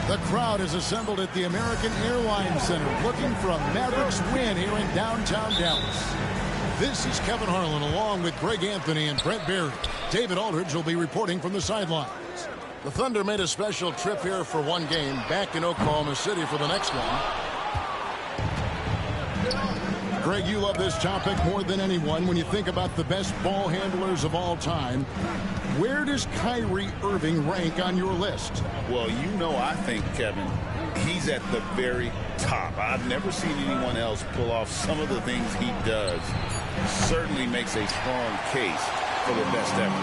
The crowd is assembled at the American Airlines Center looking for a Mavericks win here in downtown Dallas. This is Kevin Harlan along with Greg Anthony and Brent Barry. David Aldridge will be reporting from the sidelines. The Thunder made a special trip here for one game, back in Oklahoma City for the next one. Greg, you love this topic more than anyone when you think about the best ball handlers of all time. Where does Kyrie Irving rank on your list? Well, you know, I think, Kevin, he's at the very top. I've never seen anyone else pull off some of the things he does. Certainly makes a strong case for the best ever.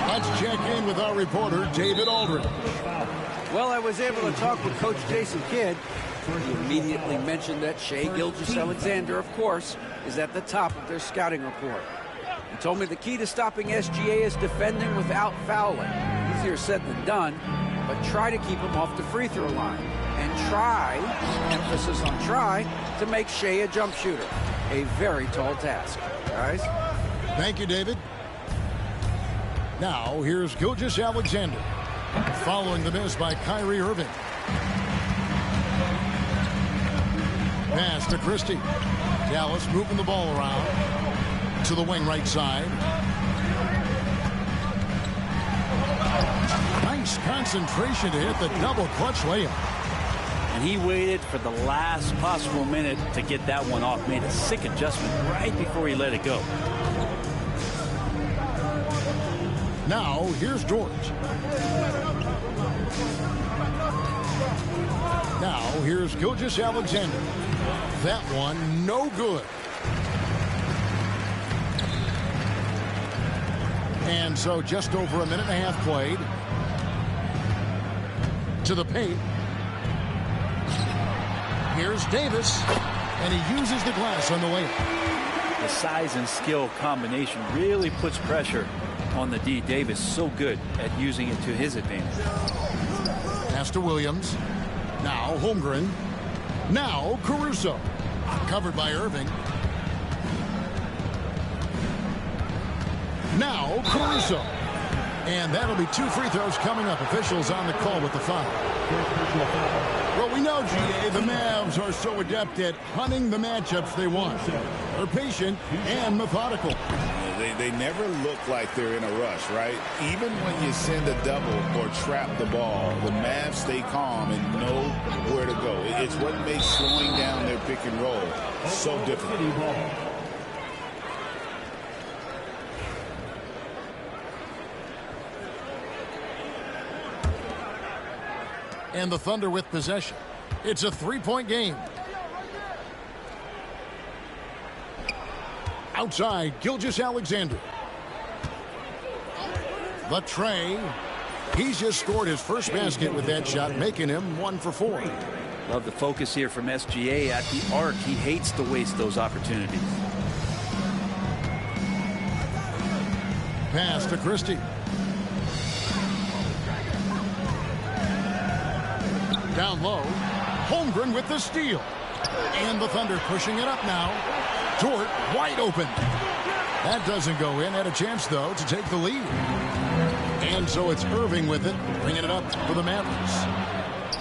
Let's check in with our reporter, David Aldridge. Well, I was able to talk with Coach Jason Kidd. He immediately mentioned that Shai Gilgeous-Alexander, of course, is at the top of their scouting report. He told me the key to stopping SGA is defending without fouling. Easier said than done, but try to keep him off the free throw line. And try, emphasis on try, to make Shai a jump shooter. A very tall task, guys. Thank you, David. Now, here's Gilgeous-Alexander, following the miss by Kyrie Irving. Pass to Christie. Dallas moving the ball around to the wing right side. Nice concentration to hit the double clutch layup. And he waited for the last possible minute to get that one off. Made a sick adjustment right before he let it go. Now, here's George. Now, here's Gilgeous-Alexander. That one, no good. And so just over a minute and a half played. To the paint. Here's Davis. And he uses the glass on the layup. The size and skill combination really puts pressure on the D. Davis. So good at using it to his advantage. Pass to Williams. Now Holmgren. Now Caruso. Covered by Irving. Now Caruso. And that'll be 2 free throws coming up. Officials on the call with the foul. Well, we know, GA, the Mavs are so adept at hunting the matchups they want. They're patient and methodical. They never look like they're in a rush, right? Even when you send a double or trap the ball, the Mavs stay calm and know where to go. It's what makes slowing down their pick and roll so difficult. And the Thunder with possession. It's a 3-point game. Outside, Gilgeous-Alexander. The tray. He's just scored his first basket with that shot, making him 1 for 4. Love the focus here from SGA at the arc. He hates to waste those opportunities. Pass to Christie. Down low. Holmgren with the steal. And the Thunder pushing it up now. Dort wide open. That doesn't go in. Had a chance, though, to take the lead. And so it's Irving with it, bringing it up for the Mavericks.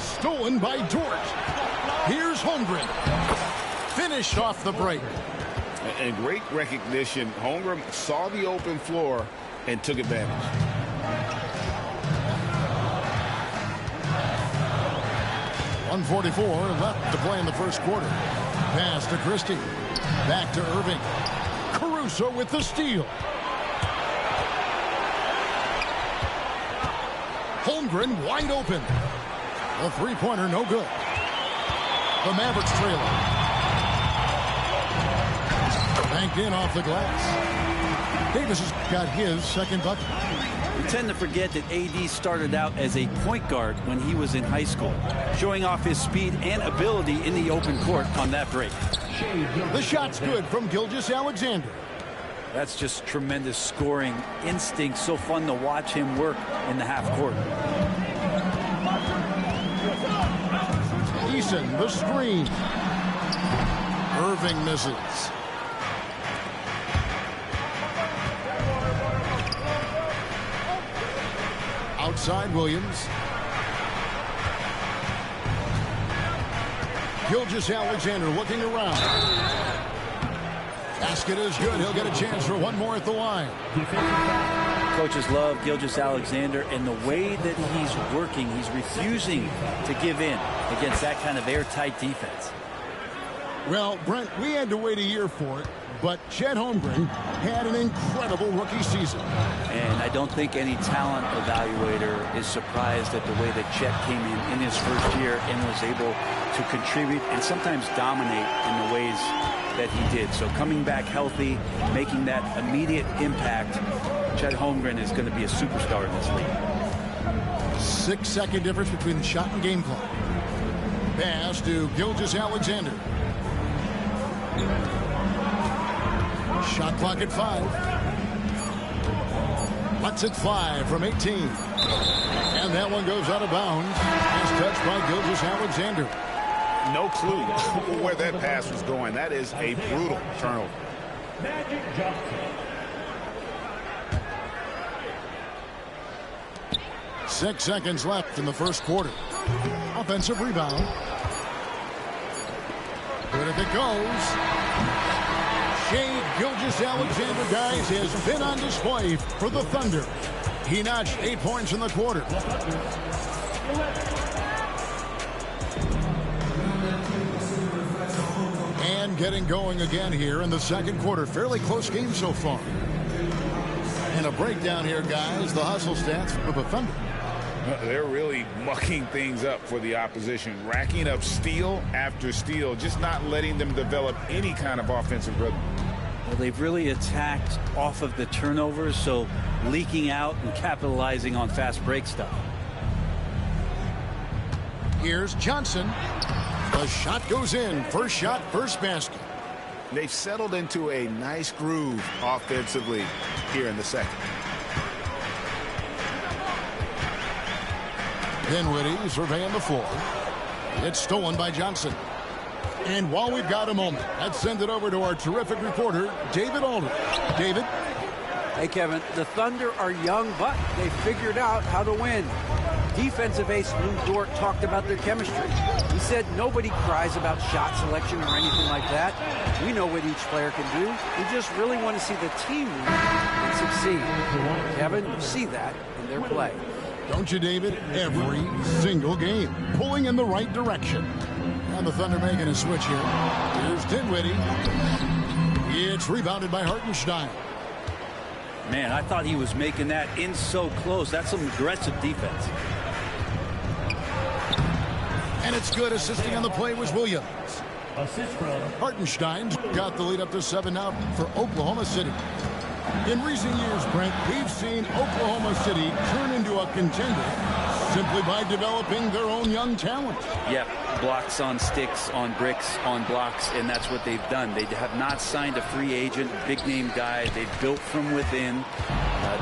Stolen by Dort. Here's Holmgren. Finished off the break. And great recognition. Holmgren saw the open floor and took advantage. .144 left to play in the first quarter. Pass to Christie. Back to Irving. Caruso with the steal. Holmgren wide open. A three-pointer, no good. The Mavericks trailing. Banked in off the glass. Davis has got his second bucket. We tend to forget that AD started out as a point guard when he was in high school, showing off his speed and ability in the open court on that break. The shot's good from Gilgeous-Alexander. That's just tremendous scoring instinct. So fun to watch him work in the half court. Eason, the screen. Irving misses. Outside Williams. Gilgeous-Alexander looking around. Basket is good. He'll get a chance for one more at the line. Coaches love Gilgeous-Alexander, and the way that he's working, he's refusing to give in against that kind of airtight defense. Well, Brent, we had to wait a year for it, but Chet Holmgren had an incredible rookie season. And I don't think any talent evaluator is surprised at the way that Chet came in his first year and was able to contribute and sometimes dominate in the ways that he did. So coming back healthy, making that immediate impact, Chet Holmgren is going to be a superstar in this league. 6-second difference between the shot and game clock. Pass to Gilgeous-Alexander. Shot clock at 5. Lets it fly from 18. And that one goes out of bounds. As touched by Gilgeous-Alexander. No clue where that pass was going. That is a brutal turnover. 6 seconds left in the first quarter. Offensive rebound. Good if it goes. Shai Gilgeous-Alexander, guys, has been on display for the Thunder. He notched 8 points in the quarter. And getting going again here in the second quarter. Fairly close game so far. And a breakdown here, guys. The hustle stats for the Thunder. They're really mucking things up for the opposition, racking up steal after steal, just not letting them develop any kind of offensive rhythm. Well, they've really attacked off of the turnovers, so leaking out and capitalizing on fast break stuff. Here's Johnson. The shot goes in. First shot, first basket. They've settled into a nice groove offensively here in the second. Dinwiddie surveying the floor. It's stolen by Johnson. And while we've got a moment, let's send it over to our terrific reporter, David Aldridge. David? Hey, Kevin, the Thunder are young, but they figured out how to win. Defensive ace Lou Dort talked about their chemistry. He said nobody cries about shot selection or anything like that. We know what each player can do. We just really want to see the team win and succeed. Kevin, you see that in their play. Don't you, David? Every single game. Pulling in the right direction. And the Thunder making a switch here. Here's Dinwiddie. It's rebounded by Hartenstein. Man, I thought he was making that in so close. That's some aggressive defense. And it's good. Assisting on the play was Williams. Hartenstein's got the lead up to 7 now for Oklahoma City. In recent years, Brent, we've seen Oklahoma City turn into a contender simply by developing their own young talent. Yep, blocks on sticks, on bricks, on blocks, and that's what they've done. They have not signed a free agent, big-name guy. They've built from within.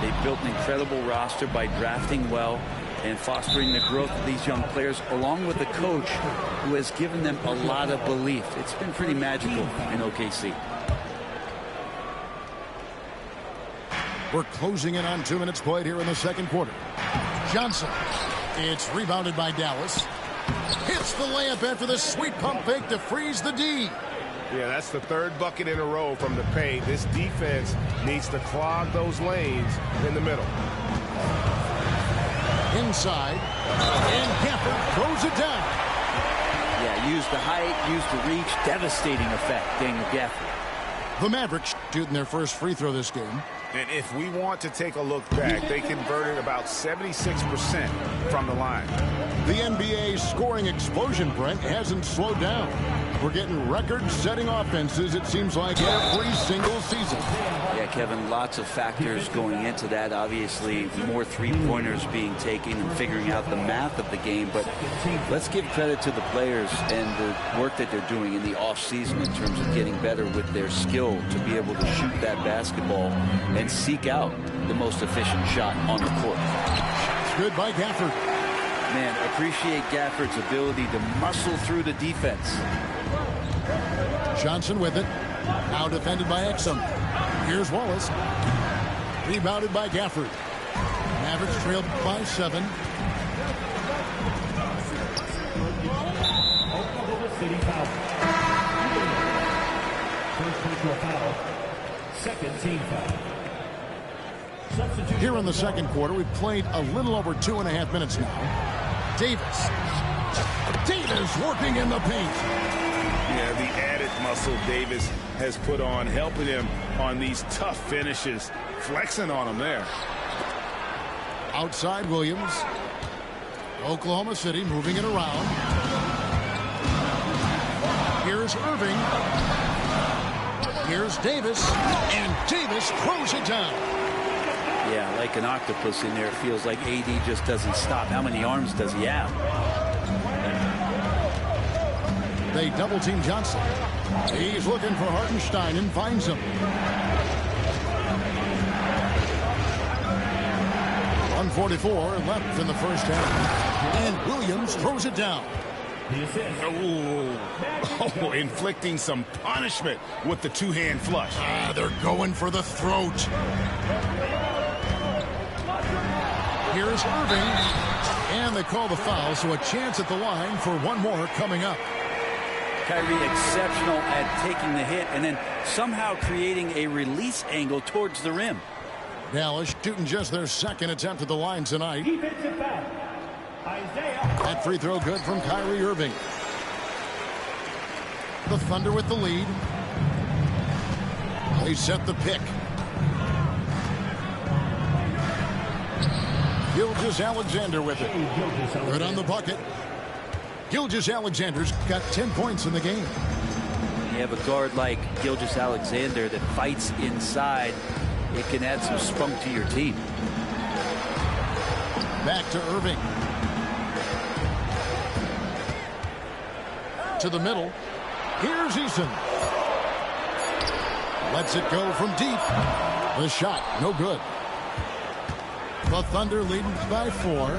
They've built an incredible roster by drafting well. and fostering the growth of these young players, along with a coach who has given them a lot of belief. It's been pretty magical in OKC. We're closing in on 2 minutes played here in the second quarter. Johnson. It's rebounded by Dallas. Hits the layup after the sweet pump fake to freeze the D. Yeah, that's the third bucket in a row from the paint. This defense needs to clog those lanes in the middle. Inside. And Gafford throws it down. Yeah, use the height, use the reach. Devastating effect, Daniel Gafford. The Mavericks shooting their first free throw this game. And if we want to take a look back, they converted about 76% from the line. The NBA scoring explosion, Brent, hasn't slowed down. We're getting record-setting offenses, it seems like, every single season. Yeah, Kevin, lots of factors going into that. Obviously, more three-pointers being taken and figuring out the math of the game. But let's give credit to the players and the work that they're doing in the off-season in terms of getting better with their skill to be able to shoot that basketball and seek out the most efficient shot on the court. Good by Gafford. Man, appreciate Gafford's ability to muscle through the defense. Johnson with it. Now defended by Exum. Here's Wallace. Rebounded by Gafford. Mavericks trailed by 7. Oklahoma City foul. First personal foul. Second team foul. Here in the second quarter, we've played a little over 2.5 minutes now. Davis. Davis working in the paint. Yeah, the added muscle Davis has put on, helping him on these tough finishes, flexing on him there. Outside Williams. Oklahoma City moving it around. Here's Irving. Here's Davis. And Davis throws it down. Yeah, like an octopus in there. It feels like AD just doesn't stop. How many arms does he have? They double-team Johnson. He's looking for Hartenstein and finds him. 1:44 left in the first half. And Williams throws it down. Oh, inflicting some punishment with the two-hand flush. They're going for the throat. Here's Irving. And they call the foul, so a chance at the line for one more coming up. Kyrie exceptional at taking the hit and then somehow creating a release angle towards the rim. Dallas shooting just their second attempt at the line tonight. That free throw good from Kyrie Irving. The Thunder with the lead. They set the pick. Gilgeous-Alexander with it. Good on the bucket. Gilgeous-Alexander's got 10 points in the game. You have a guard like Gilgeous-Alexander that fights inside. It can add some spunk to your team. Back to Irving. To the middle. Here's Eason. Lets it go from deep. The shot, no good. The Thunder leading by 4.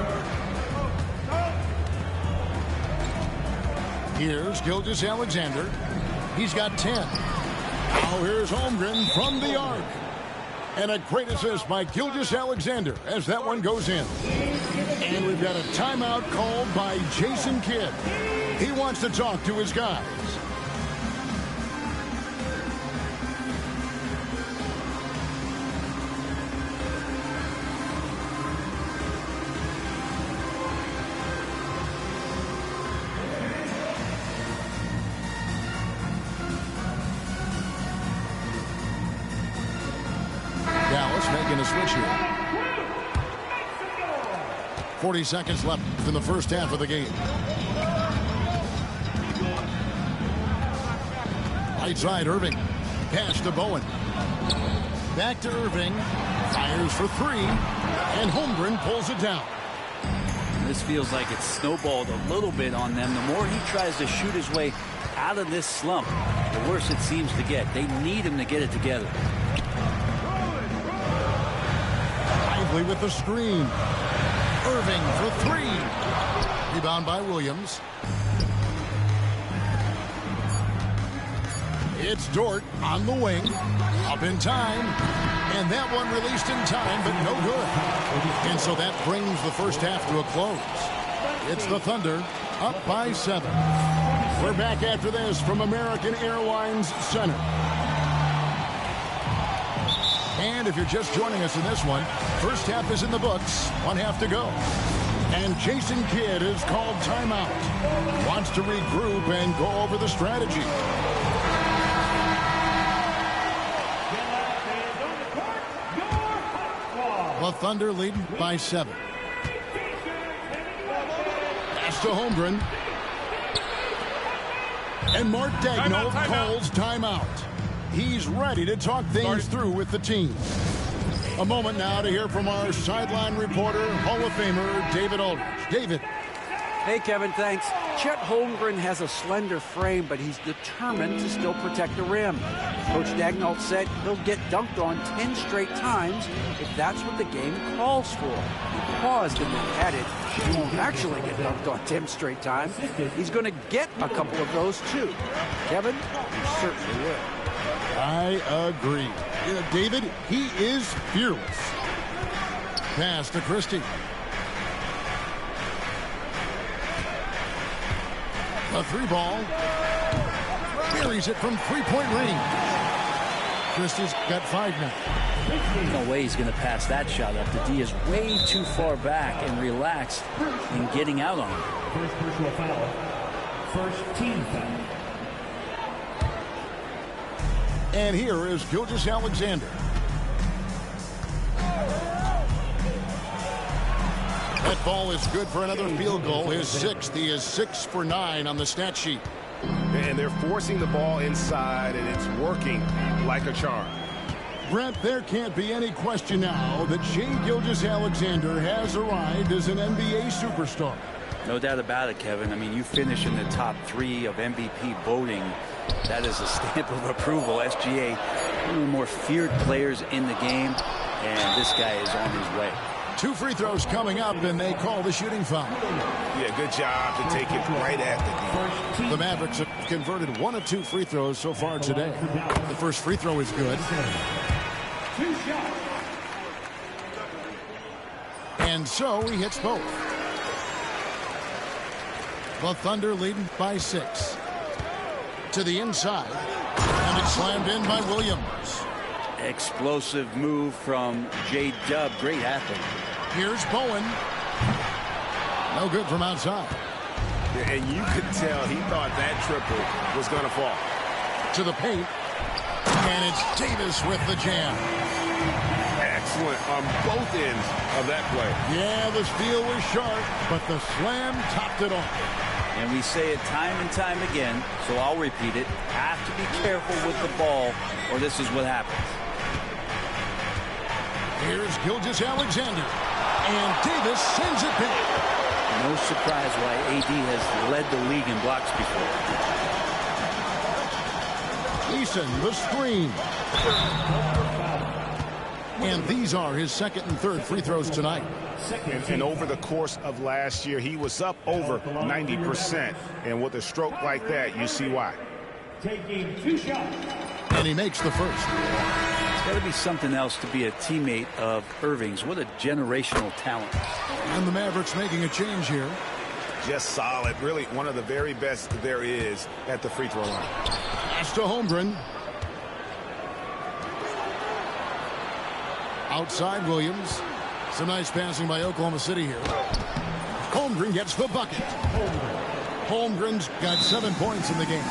Here's Gilgeous-Alexander. He's got 10. Now here's Holmgren from the arc. And a great assist by Gilgeous-Alexander as that one goes in. And we've got a timeout called by Jason Kidd. He wants to talk to his guys. Dallas making a switch here. 40 seconds left in the first half of the game. Right side, Irving. Pass to Bowen. Back to Irving. Fires for 3. And Holmgren pulls it down. This feels like it's snowballed a little bit on them. The more he tries to shoot his way out of this slump, the worse it seems to get. They need him to get it together. Lively with the screen. Irving for three. Rebound by Williams. It's Dort on the wing. Up in time. And that one released in time, but no good. And so that brings the first half to a close. It's the Thunder up by 7. We're back after this from American Airlines Center. And if you're just joining us in this one, first half is in the books. 1 half to go. And Jason Kidd is called timeout. Wants to regroup and go over the strategy. The Thunder leading by 7. Pass to Holmgren. And Mark Daigneault calls timeout. He's ready to talk things through with the team. A moment now to hear from our sideline reporter, Hall of Famer David Aldridge. David. Hey, Kevin, thanks. Chet Holmgren has a slender frame, but he's determined to still protect the rim. Coach Daigneault said he'll get dunked on 10 straight times if that's what the game calls for. He paused and then added, he won't actually get dunked on 10 straight times. He's going to get a couple of those, too. Kevin, he certainly will. I agree. David, he is fearless. Pass to Christie. A 3 ball. Buries it from 3-point range. Christie's got 5 now. No way he's going to pass that shot up. The D is way too far back and relaxed in getting out on him. First personal foul. First team foul. And here is Gilgeous-Alexander. That ball is good for another field goal. His 6th. He is 6 for 9 on the stat sheet. And they're forcing the ball inside, and it's working like a charm. Brent, there can't be any question now that Shai Gilgeous-Alexander has arrived as an NBA superstar. No doubt about it, Kevin. I mean, you finish in the top 3 of MVP voting. That is a stamp of approval. SGA, one of the more feared players in the game, and this guy is on his way. 2 free throws coming up, and they call the shooting foul. Yeah, good job to take it right at the D. The Mavericks have converted 1 of 2 free throws so far today. The first free throw is good. And so he hits both. The Thunder leading by 6. To the inside. And it's slammed in by Williams. Explosive move from J-Dub. Great athlete. Here's Bowen. No good from outside. Yeah, and you could tell he thought that triple was going to fall. To the paint. And it's Davis with the jam. Excellent on both ends of that play. Yeah, the steal was sharp, but the slam topped it off. And we say it time and time again, so I'll repeat it. Have to be careful with the ball, or this is what happens. Here's Gilgeous-Alexander. And Davis sends it back. No surprise why AD has led the league in blocks before. Eason, the screen. And these are his 2nd and 3rd free throws tonight. And over the course of last year, he was up over 90%. And with a stroke like that, you see why. Taking 2 shots. And he makes the first. It's got to be something else to be a teammate of Irving's. What a generational talent. And the Mavericks making a change here. Just solid. Really one of the very best there is at the free throw line. Pass to Holmgren. Outside Williams. Some nice passing by Oklahoma City here. Holmgren gets the bucket. Holmgren's got 7 points in the game.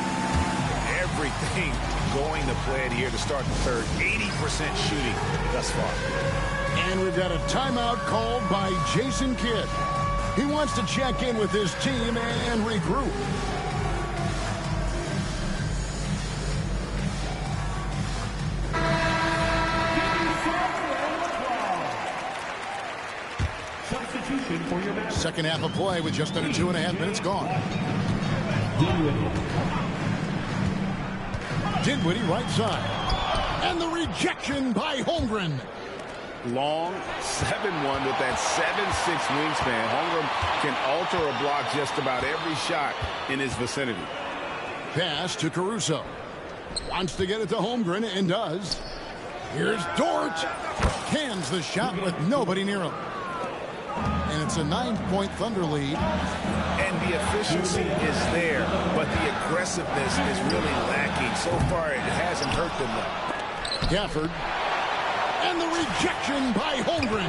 Everything going to plan here to start the third. 80% shooting thus far. And we've got a timeout called by Jason Kidd. He wants to check in with his team and regroup. Second half of play with just under 2.5 minutes gone. Dinwiddie right side. And the rejection by Holmgren. long, 7'1" with that 7'6" wingspan. Holmgren can alter a block just about every shot in his vicinity. Pass to Caruso. Wants to get it to Holmgren and does. Here's Dort. Cans the shot with nobody near him. And it's a 9-point Thunder lead. And the efficiency is there, but the aggressiveness is really lacking. So far, it hasn't hurt them though. Gafford. And the rejection by Holmgren.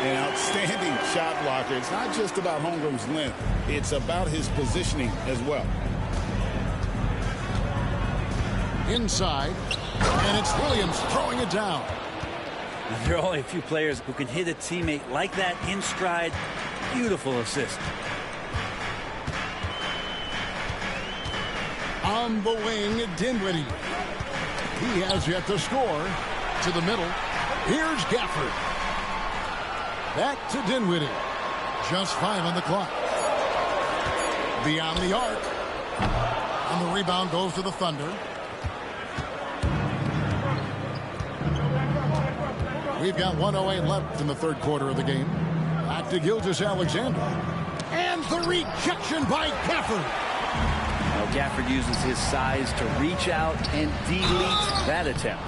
An outstanding shot blocker. It's not just about Holmgren's length. It's about his positioning as well. Inside. And it's Williams throwing it down. There are only a few players who can hit a teammate like that in stride. Beautiful assist. On the wing, Dinwiddie. He has yet to score. To the middle. Here's Gafford. Back to Dinwiddie. Just 5 on the clock. Beyond the arc. And the rebound goes to the Thunder. We've got 1:08 left in the third quarter of the game. Back to Gilgeous-Alexander. And the rejection by Gafford. Now Gafford uses his size to reach out and delete that attempt.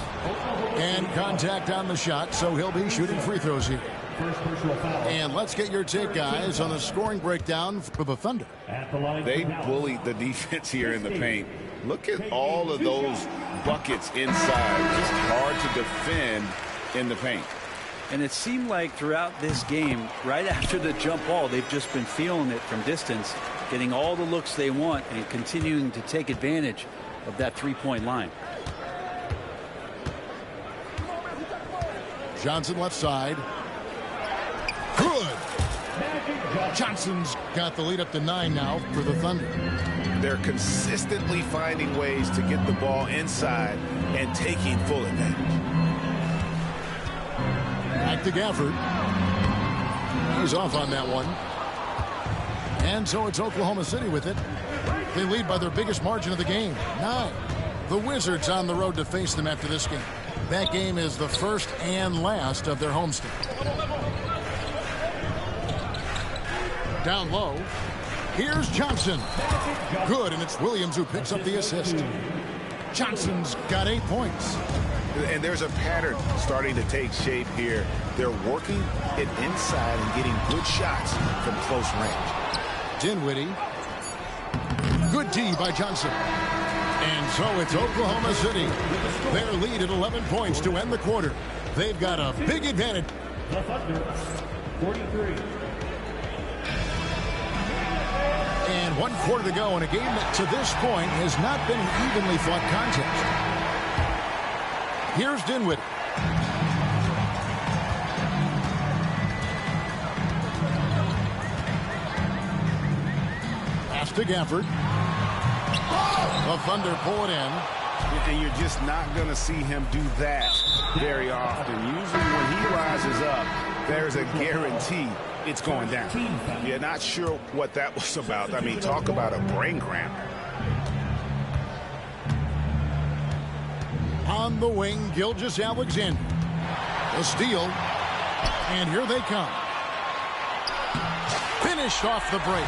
And contact on the shot, so he'll be shooting free throws here. And let's get your take, guys, on the scoring breakdown for the Thunder. They bullied the defense here in the paint. Look at all of those buckets inside. Just hard to defend in the paint. And it seemed like throughout this game, right after the jump ball, they've just been feeling it from distance, getting all the looks they want and continuing to take advantage of that three-point line. Johnson left side. Good. Johnson's got the lead up to 9 now for the Thunder. They're consistently finding ways to get the ball inside and taking full advantage. Back to Gafford. He's off on that one. And so it's Oklahoma City with it. They lead by their biggest margin of the game, 9. The Wizards on the road to face them after this game. That game is the first and last of their homestand. Down low. Here's Johnson. Good, and it's Williams who picks up the assist. Johnson's got 8 points. And there's a pattern starting to take shape here. They're working it inside and getting good shots from close range. Dinwiddie. Good D by Johnson. And so it's Oklahoma City. Their lead at 11 points to end the quarter. They've got a big advantage. The Thunder, 43. And 1 quarter to go in a game that to this point has not been an evenly fought contest. Here's Dinwiddie. Pass to Gafford. The Thunder pull it in. And you're just not going to see him do that very often. Usually when he rises up, there's a guarantee it's going down. You're not sure what that was about. I mean, talk about a brain cramp. On the wing, Gilgeous-Alexander. The steal. And here they come. Finished off the break.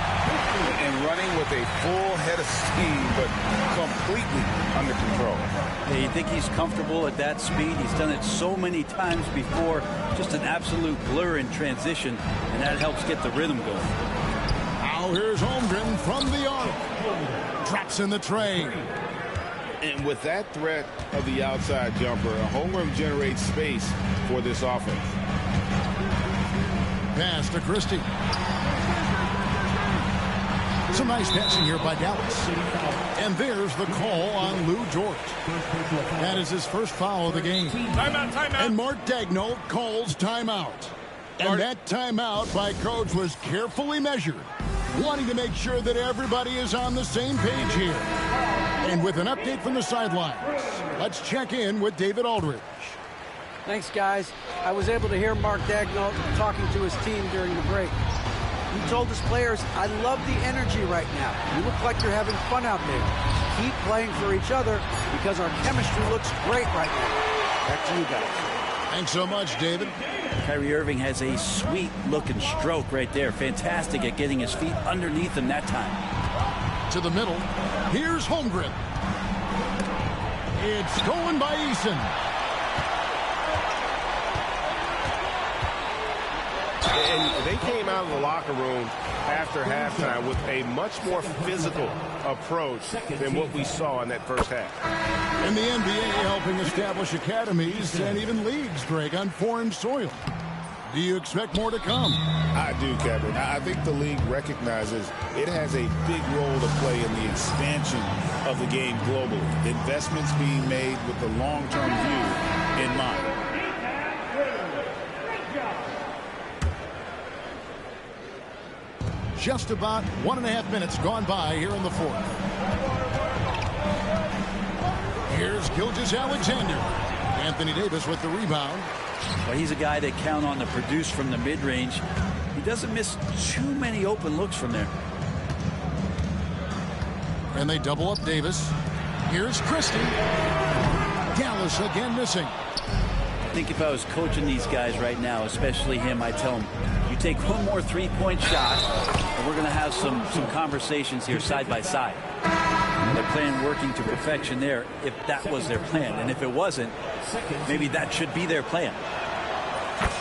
And running with a full head of steam, but completely under control. Yeah, you think he's comfortable at that speed? He's done it so many times before. Just an absolute blur in transition, and that helps get the rhythm going. Now here's Holmgren from the arc. Drops in the tray. And with that threat of the outside jumper, Holmgren generates space for this offense. Pass to Christie. Some nice passing here by Dallas. And there's the call on Lou Dort. That is his first foul of the game. Timeout, timeout. And Mark Daigneault calls timeout. And that timeout by Coach was carefully measured, wanting to make sure that everybody is on the same page here. And with an update from the sidelines, let's check in with David Aldridge. Thanks, guys. I was able to hear Mark Daigneault talking to his team during the break. He told his players, I love the energy right now. You look like you're having fun out there. Keep playing for each other because our chemistry looks great right now. Back to you guys. Thanks so much, David. Kyrie Irving has a sweet-looking stroke right there. Fantastic at getting his feet underneath him that time. To the middle. Here's Holmgren. It's stolen by Eason. And they came out of the locker room after halftime with a much more physical approach than what we saw in that first half. And the NBA helping establish academies and even leagues, Greg, on foreign soil. Do you expect more to come? I do, Kevin. I think the league recognizes it has a big role to play in the expansion of the game globally. The investments being made with the long-term view in mind. Just about 1.5 minutes gone by here in the fourth. Here's Gilgeous-Alexander. Anthony Davis with the rebound. Well, he's a guy that count on to produce from the mid-range. He doesn't miss too many open looks from there. And they double up Davis. Here's Christie. Dallas again missing. I think if I was coaching these guys right now, especially him, I'd tell him, you take one more three-point shot, and we're going to have some conversations here side by side. Their plan working to perfection there, if that was their plan. And if it wasn't, maybe that should be their plan.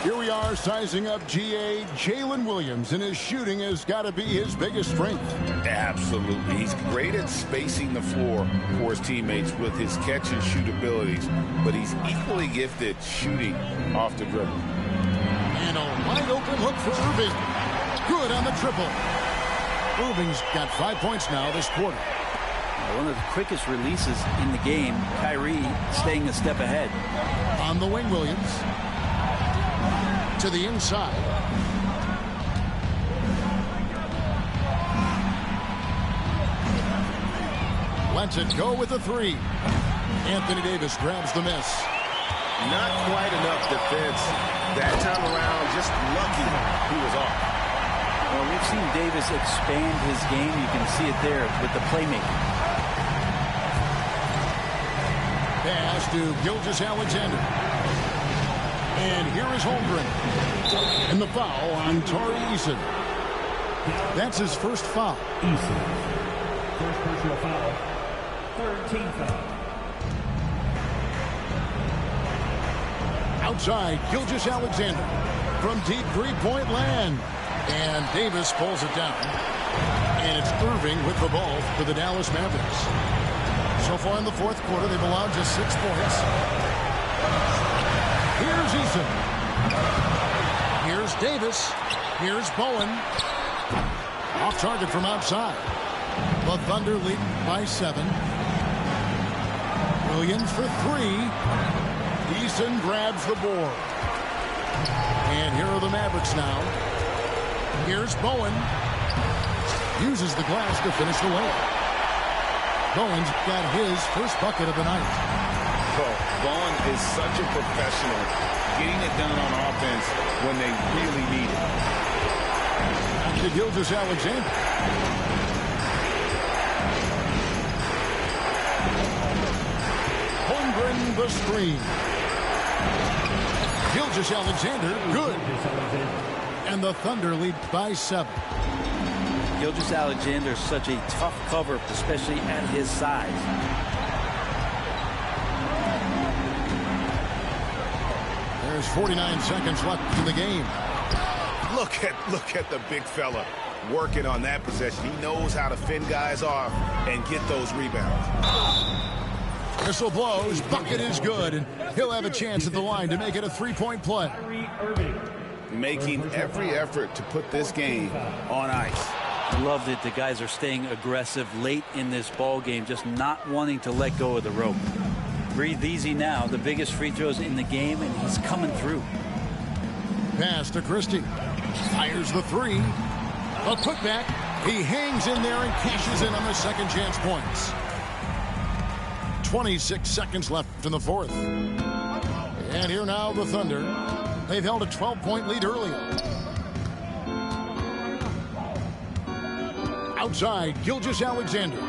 Here we are sizing up GA. Jalen Williams, and his shooting has got to be his biggest strength. Absolutely. He's great at spacing the floor for his teammates with his catch and shoot abilities, but he's equally gifted shooting off the dribble. And a wide open look for Irving. Good on the triple. Irving's got 5 points now this quarter. One of the quickest releases in the game. Kyrie staying a step ahead. On the wing, Williams. To the inside. Lets it go with a three. Anthony Davis grabs the miss. Not quite enough defense that time around. Just lucky he was off. Well, we've seen Davis expand his game. You can see it there with the playmaking. Pass to Gilgeous-Alexander. And here is Holmgren. And the foul on Tari Eason. That's his first foul. Eason. First personal foul. Third team foul. Outside, Gilgeous-Alexander from deep three-point land. And Davis pulls it down. And it's Irving with the ball for the Dallas Mavericks. So far in the fourth quarter, they've allowed just 6 points. Here's Eason. Here's Davis. Here's Bowen. Off target from outside. The Thunder lead by 7. Williams for 3. Eason grabs the board. And here are the Mavericks now. Here's Bowen. Uses the glass to finish the layup. Bowen's got his first bucket of the night. Well, Bowen is such a professional, getting it done on offense when they really need it. To Gilgeous-Alexander. Holmgren the screen. Gilgeous-Alexander, good. And the Thunder lead by 7. Gilgeous-Alexander is such a tough cover, especially at his size. There's 49 seconds left in the game. Look at the big fella working on that possession. He knows how to fend guys off and get those rebounds. Whistle blows, bucket is good, and he'll have a chance at the line to make it a 3-point play. Making every effort to put this game on ice. I love that the guys are staying aggressive late in this ball game, just not wanting to let go of the rope. Breathe easy now. The biggest free throws in the game, and he's coming through. Pass to Christie. Fires the 3. A putback. He hangs in there and cashes in on the second chance points. 26 seconds left in the fourth. And here now the Thunder. They've held a 12-point lead earlier. Outside, Gilgeous-Alexander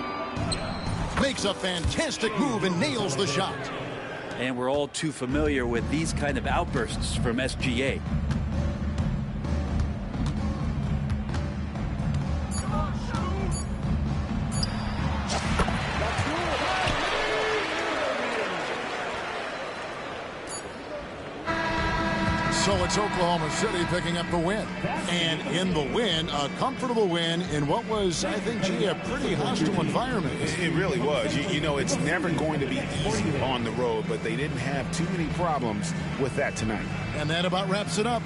makes a fantastic move and nails the shot. And we're all too familiar with these kind of outbursts from SGA. So it's Oklahoma City picking up the win. And in the win, a comfortable win in what was, I think, a pretty hostile environment. It really was. You know, it's never going to be easy on the road, but they didn't have too many problems with that tonight. And that about wraps it up.